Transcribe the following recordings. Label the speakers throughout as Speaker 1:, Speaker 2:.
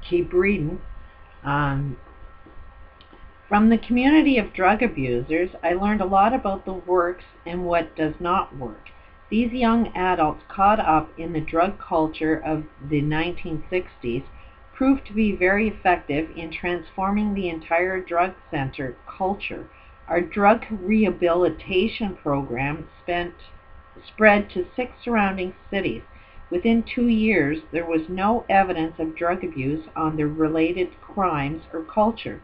Speaker 1: keep reading. Um, from the community of drug abusers, I learned a lot about the works and what does not work. These young adults caught up in the drug culture of the 1960s proved to be very effective in transforming the entire drug center culture. Our drug rehabilitation program spread to 6 surrounding cities. Within 2 years, there was no evidence of drug abuse on the related crimes or culture.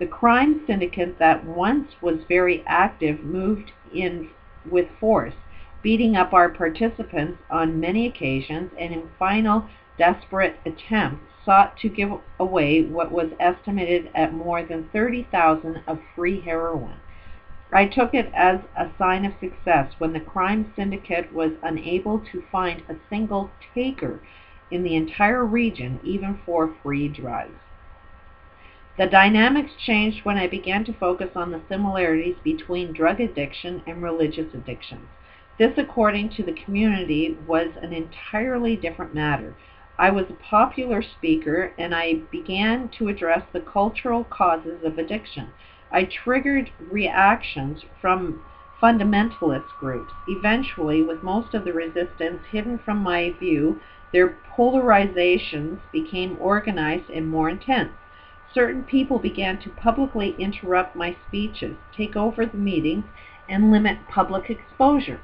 Speaker 1: The crime syndicate that once was very active moved in with force, beating up our participants on many occasions, and in final desperate attempt sought to give away what was estimated at more than 30,000 of free heroin. I took it as a sign of success when the crime syndicate was unable to find a single taker in the entire region, even for free drugs. The dynamics changed when I began to focus on the similarities between drug addiction and religious addictions. This, according to the community, was an entirely different matter. I was a popular speaker, and I began to address the cultural causes of addiction. I triggered reactions from fundamentalist groups. Eventually, with most of the resistance hidden from my view, their polarizations became organized and more intense. Certain people began to publicly interrupt my speeches, take over the meetings, and limit public exposure.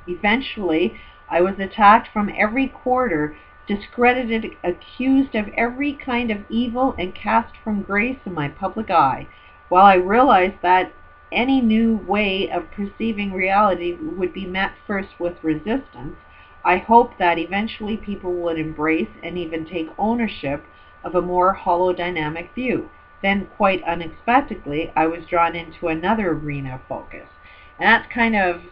Speaker 1: Eventually, I was attacked from every quarter, discredited, accused of every kind of evil, and cast from grace in my public eye. While I realized that any new way of perceiving reality would be met first with resistance, I hoped that eventually people would embrace and even take ownership of a more holodynamic view. Then, quite unexpectedly, I was drawn into another arena of focus. And that's kind of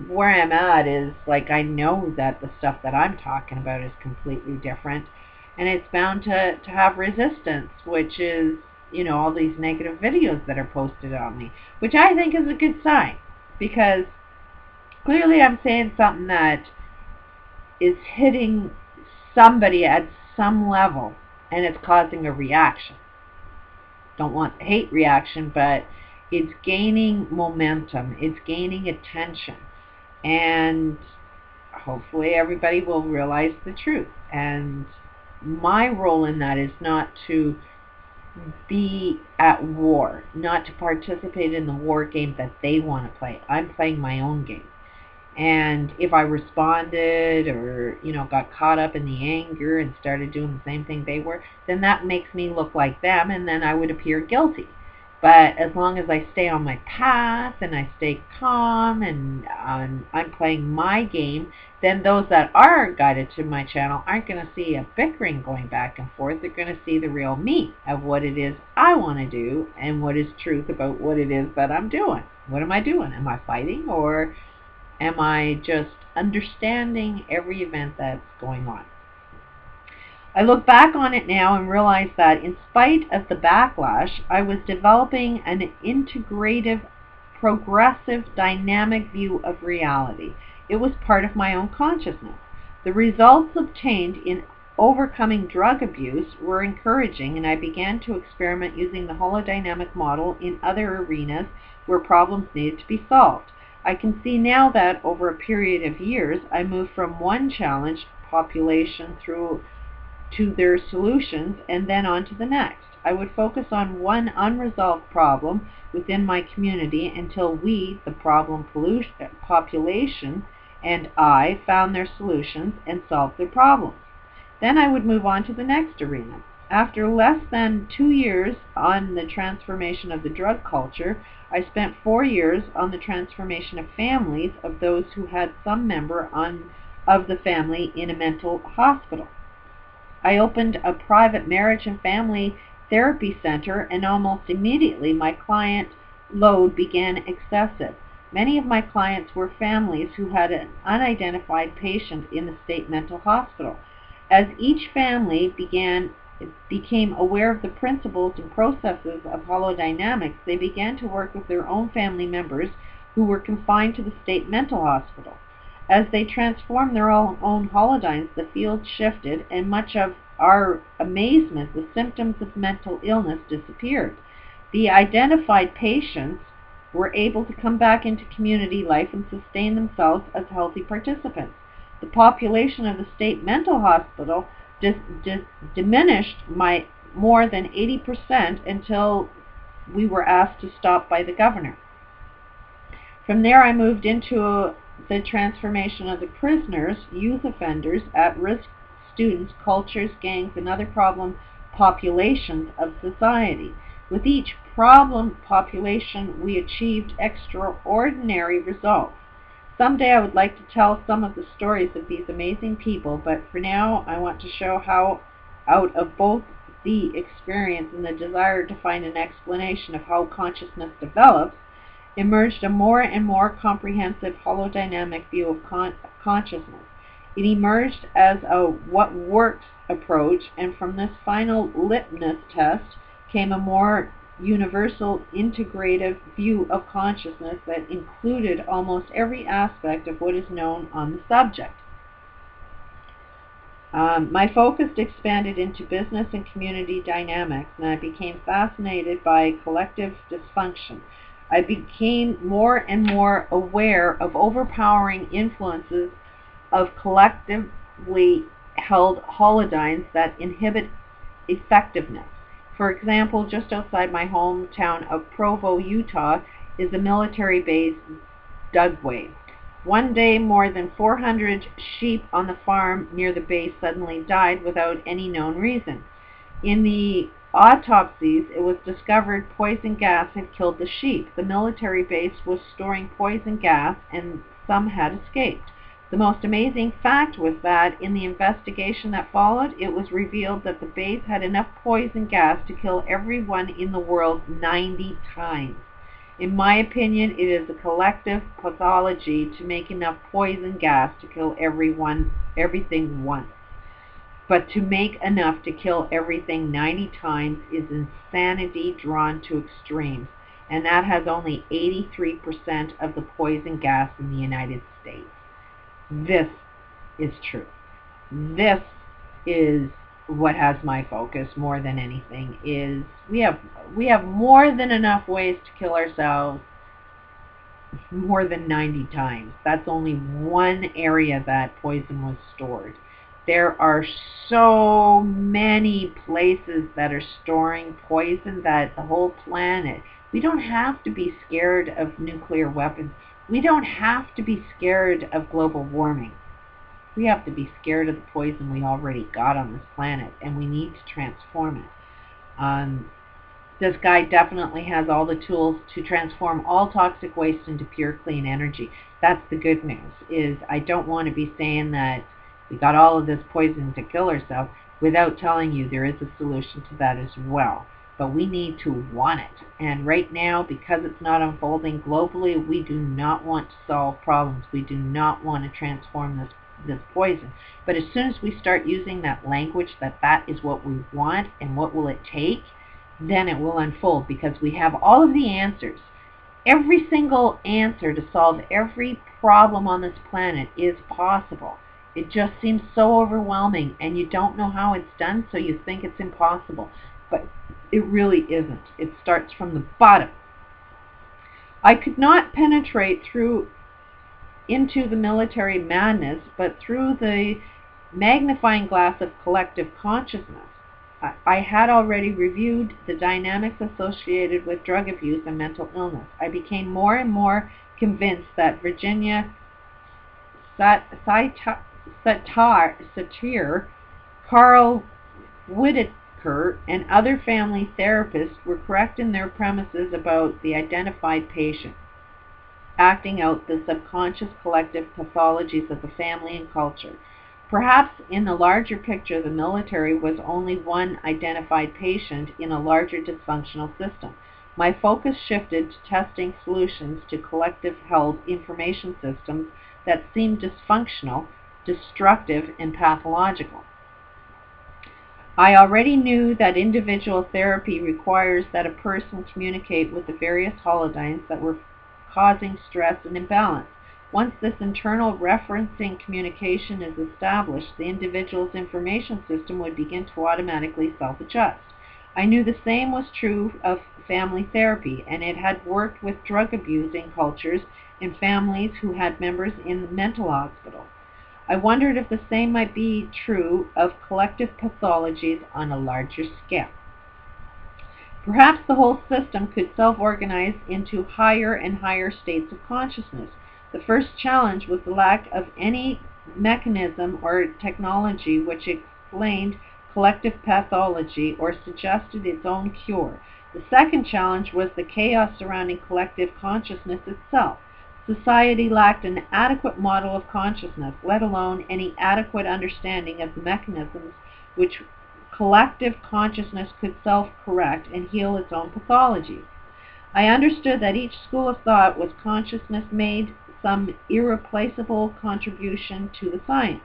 Speaker 1: where I'm at, is like I know that the stuff that I'm talking about is completely different, and it's bound to have resistance, which is, all these negative videos that are posted on me, which I think is a good sign, because clearly I'm saying something that is hitting somebody at some level, and it's causing a reaction. Don't want a hate reaction, but it's gaining momentum, it's gaining attention, and hopefully everybody will realize the truth. And my role in that is not to be at war, not to participate in the war game that they want to play. I'm playing my own game. And if I responded or, got caught up in the anger and started doing the same thing they were, then that makes me look like them, and then I would appear guilty. But as long as I stay on my path and I stay calm and I'm playing my game, then those that are guided to my channel aren't going to see a bickering going back and forth. They're going to see the real me of what it is I want to do and what is truth about what it is that I'm doing. What am I doing? Am I fighting, or am I just understanding every event that's going on? I look back on it now and realize that in spite of the backlash, I was developing an integrative, progressive, dynamic view of reality. It was part of my own consciousness. The results obtained in overcoming drug abuse were encouraging, and I began to experiment using the holodynamic model in other arenas where problems needed to be solved. I can see now that over a period of years, I moved from one challenged population through to their solutions and then on to the next. I would focus on one unresolved problem within my community until we, the problem population, and I found their solutions and solved their problems. Then I would move on to the next arena. After less than 2 years on the transformation of the drug culture, I spent 4 years on the transformation of families of those who had some member of the family in a mental hospital. I opened a private marriage and family therapy center, and almost immediately my client load began excessive. Many of my clients were families who had an unidentified patient in the state mental hospital. As each family became aware of the principles and processes of holodynamics, they began to work with their own family members who were confined to the state mental hospital. As they transformed their own holodynes, the field shifted, and much of our amazement, the symptoms of mental illness disappeared. The identified patients were able to come back into community life and sustain themselves as healthy participants. The population of the state mental hospital diminished by more than 80% until we were asked to stop by the governor. From there, I moved into the transformation of the prisoners, youth offenders, at-risk students, cultures, gangs, and other problem populations of society. With each problem population, we achieved extraordinary results. Someday I would like to tell some of the stories of these amazing people, but for now I want to show how, out of both the experience and the desire to find an explanation of how consciousness develops, emerged a more and more comprehensive holodynamic view of consciousness. It emerged as a what works approach, and from this final litmus test came a more universal integrative view of consciousness that included almost every aspect of what is known on the subject. My focus expanded into business and community dynamics, and I became fascinated by collective dysfunction. I became more and more aware of overpowering influences of collectively held holodynes that inhibit effectiveness. For example, just outside my hometown of Provo, Utah, is a military base, Dugway. One day, more than 400 sheep on the farm near the base suddenly died without any known reason. In the autopsies, it was discovered poison gas had killed the sheep. The military base was storing poison gas, and some had escaped. The most amazing fact was that in the investigation that followed, it was revealed that the base had enough poison gas to kill everyone in the world 90 times. In my opinion, it is a collective pathology to make enough poison gas to kill everything once. But to make enough to kill everything 90 times is insanity drawn to extremes, and that has only 83% of the poison gas in the United States. This is true. This is what has my focus more than anything. Is we have more than enough ways to kill ourselves more than 90 times. That's only one area that poison was stored. There are so many places that are storing poison that the whole planet. We don't have to be scared of nuclear weapons. We don't have to be scared of global warming. We have to be scared of the poison we already got on this planet, and we need to transform it. This guy definitely has all the tools to transform all toxic waste into pure, clean energy. That's the good news, is I don't want to be saying that we got all of this poison to kill ourselves without telling you there is a solution to that as well. But we need to want it. And right now, because it's not unfolding globally, we do not want to solve problems. We do not want to transform this poison. But as soon as we start using that language that is what we want and what will it take, then it will unfold, because we have all of the answers. Every single answer to solve every problem on this planet is possible. It just seems so overwhelming, and you don't know how it's done, so you think it's impossible. But it really isn't. It starts from the bottom. I could not penetrate into the military madness, but through the magnifying glass of collective consciousness. I had already reviewed the dynamics associated with drug abuse and mental illness. I became more and more convinced that Virginia Satir, Carl Whitaker, and other family therapists were correct in their premises about the identified patient, acting out the subconscious collective pathologies of the family and culture. Perhaps in the larger picture, the military was only one identified patient in a larger dysfunctional system. My focus shifted to testing solutions to collective-held information systems that seemed dysfunctional, destructive, and pathological. I already knew that individual therapy requires that a person communicate with the various holodynes that were causing stress and imbalance. Once this internal referencing communication is established, the individual's information system would begin to automatically self-adjust. I knew the same was true of family therapy, and it had worked with drug-abusing cultures in families who had members in the mental hospital. I wondered if the same might be true of collective pathologies on a larger scale. Perhaps the whole system could self-organize into higher and higher states of consciousness. The first challenge was the lack of any mechanism or technology which explained collective pathology or suggested its own cure. The second challenge was the chaos surrounding collective consciousness itself. Society lacked an adequate model of consciousness, let alone any adequate understanding of the mechanisms which collective consciousness could self-correct and heal its own pathologies. I understood that each school of thought was consciousness made some irreplaceable contribution to the science.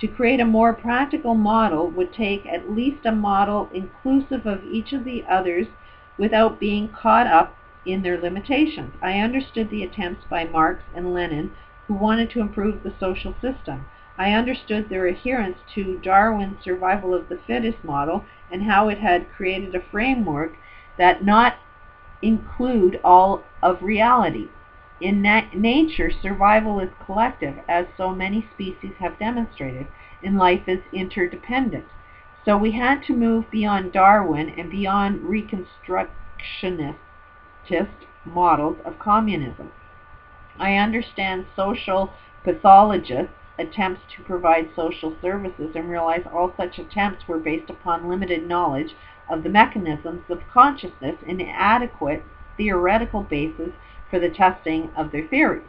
Speaker 1: To create a more practical model would take at least a model inclusive of each of the others without being caught up in their limitations. I understood the attempts by Marx and Lenin who wanted to improve the social system. I understood their adherence to Darwin's survival of the fittest model and how it had created a framework that not include all of reality. In nature, survival is collective, as so many species have demonstrated, and life is interdependent. So we had to move beyond Darwin and beyond reconstructionist models of communism. I understand social pathologists' attempts to provide social services and realize all such attempts were based upon limited knowledge of the mechanisms of consciousness and inadequate theoretical basis for the testing of their theories.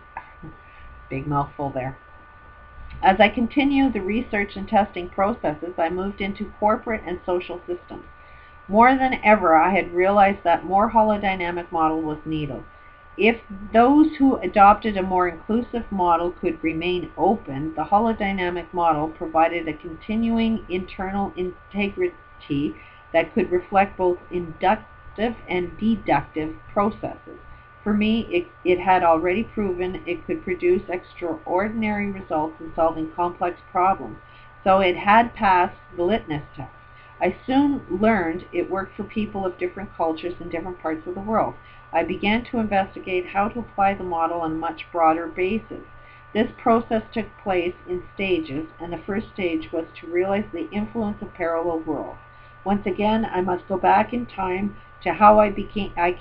Speaker 1: Big mouthful there. As I continue the research and testing processes, I moved into corporate and social systems. More than ever, I had realized that more holodynamic model was needed. If those who adopted a more inclusive model could remain open, the holodynamic model provided a continuing internal integrity that could reflect both inductive and deductive processes. For me, it had already proven it could produce extraordinary results in solving complex problems, so it had passed the litmus test. I soon learned it worked for people of different cultures in different parts of the world. I began to investigate how to apply the model on a much broader basis. This process took place in stages, and the first stage was to realize the influence of parallel worlds. Once again, I must go back in time to how I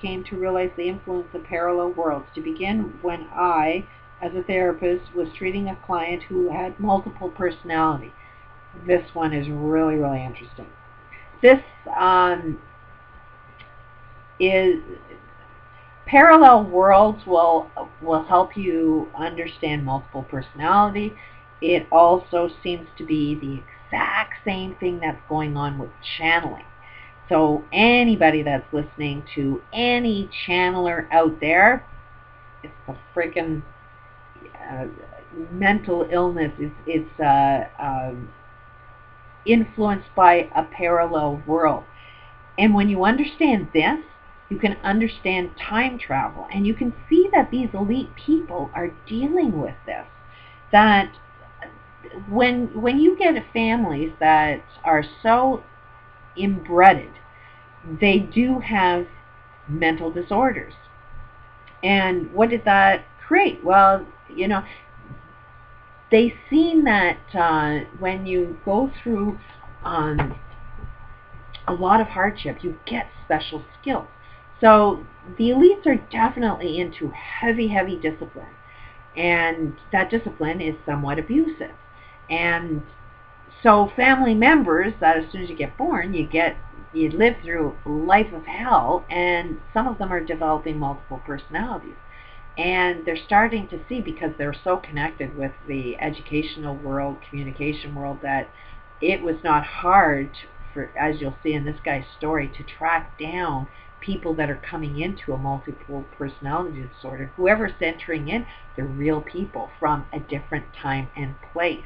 Speaker 1: came to realize the influence of parallel worlds. To begin, when I, as a therapist, was treating a client who had multiple personality. This one is really, really interesting. This is parallel worlds will help you understand multiple personality. It also seems to be the exact same thing that's going on with channeling. So anybody that's listening to any channeler out there, it's a freaking mental illness. It's influenced by a parallel world. And when you understand this, you can understand time travel. And you can see that these elite people are dealing with this. That when you get families that are so inbred, they do have mental disorders. And what did that create? Well, they've seen that when you go through a lot of hardship, you get special skills. So the elites are definitely into heavy, heavy discipline. And that discipline is somewhat abusive. And so family members, that as soon as you get born, you live through a life of hell, and some of them are developing multiple personalities. And they're starting to see, because they're so connected with the educational world, communication world, that it was not hard for, as you'll see in this guy's story, to track down people that are coming into a multiple personality disorder. Whoever's entering in, they're real people from a different time and place.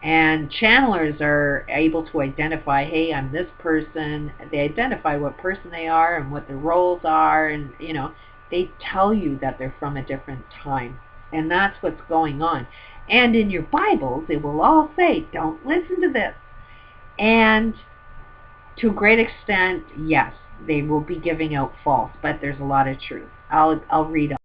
Speaker 1: And channelers are able to identify, hey, I'm this person. They identify what person they are and what their roles are, and they tell you that they're from a different time. And that's what's going on. And in your Bibles, it will all say, don't listen to this. And to a great extent, yes, they will be giving out false, but there's a lot of truth. I'll read